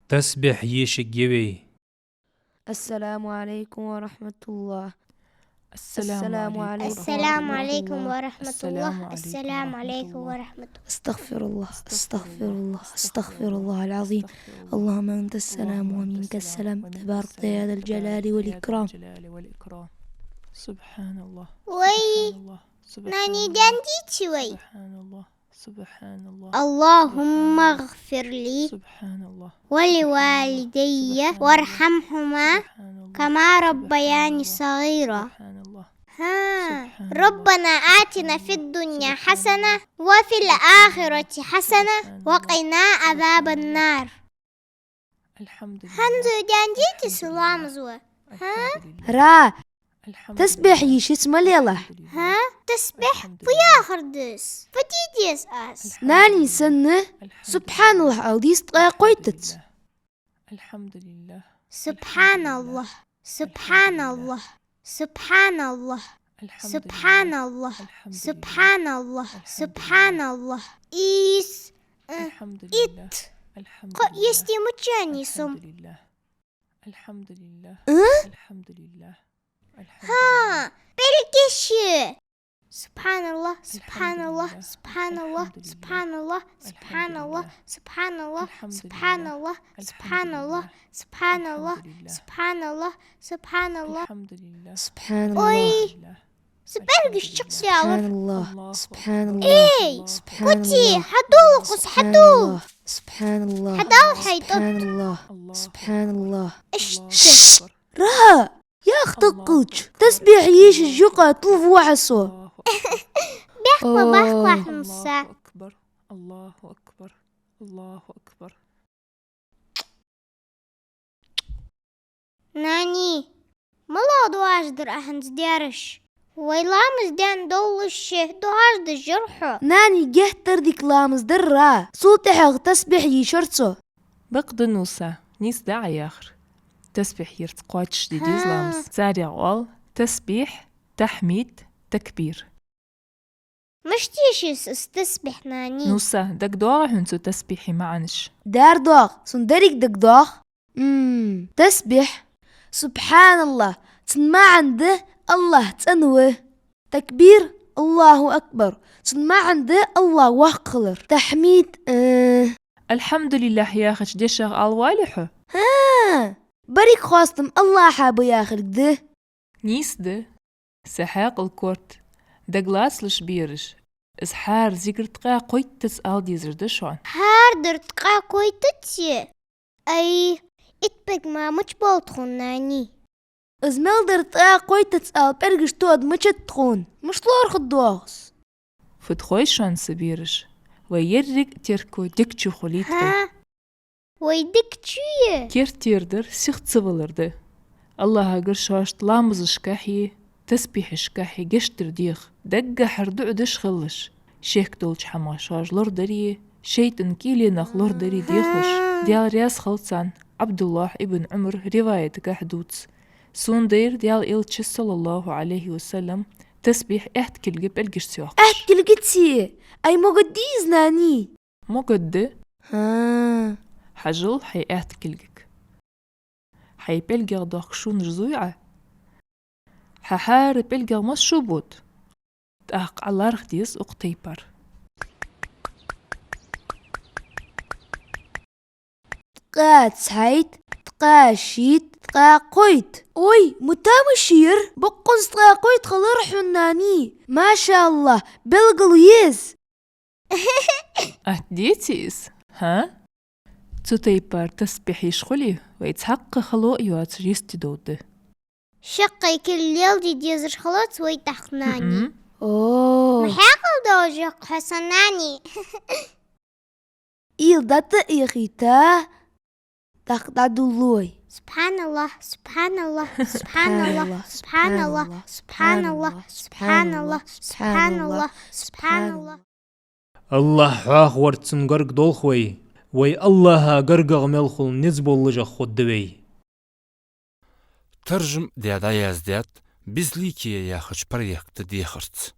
تسبح يشجيوي. السلام عليكم ورحمة الله. السلام عليكم ورحمة الله. السلام عليكم ورحمة الله. استغفر الله استغفر الله استغفر الله العظيم. اللهم أنت السلام ومنك السلام، تبارك يا ذا الجلال والإكرام. سبحان الله. وي ناني جندي وي. سبحان الله. اللهم اغفر لي سبحان الله. ولوالدي وارحمهما كما ربياني صغيرا. ربنا آتنا في الدنيا حسنة وفي الآخرة حسنة وقنا عذاب النار. الحمد لله. هنزو جانجيتي سلام زوا. را تسبح يش اسم يلا. تسبح في آخر دس فتيجيس أس ناني سنة سبحان الله أو ديس قويتت. الحمد لله. سبحان الله سبحان الله سبحان الله سبحان الله سبحان الله سبحان الله. إيس الحمد لله. يستي مجاني سم. الحمد لله. الحمد لله. بالكش. سبحان الله سبحان الله سبحان الله سبحان الله سبحان الله سبحان الله سبحان الله سبحان الله سبحان الله سبحان الله سبحان الله الحمد لله. سبحان الله. أوي سبرقش شخص يا سبحان الله. الله سبحان الله. إيه سبحان كتي الله. حدوقس سبحان حدوق الله سبحان الله. حداو حيطط. سبحان الله سبحان الله. اشت را يا أخت القلج تسبح يش الجوقة طلف وعصو. بيحكوا بحكوا حمصة. الله أكبر. الله أكبر. الله أكبر. ناني ملا دواش در أهنز ديارش ويلامز دان دولش دواش در جرحه. ناني جه تردك لامز درا صوت حق تسبح يشرتو. بقد نوسا نيس داعي آخر. تسبيح يرتقواتش دي ديزلامز سارع وال تسبيح تحميد تكبير. مش تيشيس استسبح ناني. نوسا دك دوغا هنسو تسبيحي معنش. دار دوغ سندرك دك دوغ. تسبح سبحان الله تنما عنده الله تنوه. تكبير الله أكبر تنما عنده الله وقلر. تحميد الحمد لله يا أخي دي شغال والحو. بريك خواستم الله حابو ياخر ده. نيس ده سحاق الكورت دقلاس لشبيرش إزحار زيقرتقا قويت تسأل ديزر دشوان. هاردر تقا كويتتي. أي اتبق ما مش بولتخون ناني. ازمال درتا قوي تسأل برقش تود مچت تخون مش لور خدوغس. فتخوي شان سبيرش ويرق تيركو ديكچو خليت ويدك تشيه كير تيردر سيخت سبلرده. الله هاجر شاشت لامزش كاحي تسبيحش كاحي قشتر ديخ دقا حردو دش خلش شيك دولش حما شاج لور دريه شيت انكيلي نخ لور دري ديخش ديال رياس خلصان عبد الله ابن عمر رواية كحدوتس سون دير ديال إلتش صلى الله عليه وسلم تسبيح احت كلقب القش سيوخش احت كلقتي اي مقديز ناني مقد ها حجل حي احت كلقك حي بلقى داخشون رزويعة ححار بلقى مس شوبوت تاق على رخديس اقتيبر تقا تسحيت تقا شيت تقا قويت. اوي متامشير بقنص تقا قويت خلرحو ناني ما شاء الله بلقلو يز. اهديتيس ها تتيبر تسبح يشخلي ويتحق خلو ايوات ريستي دود شقي كل يلدي ديزر خلاص ويتحق ناني. اوه محاقل دوجق حسن ناني. إيل دات إيخيتا تقطع دلوي. سبحان الله سبحان الله سبحان الله سبحان الله سبحان الله سبحان الله سبحان الله سبحان الله. الله حاخ ورتسن قرق دولخوي وي الله قرقغ ملخل نزبول لجا خود دوي. ترجم ديادا يازديات بزليكي يا خش بريك تديخرت.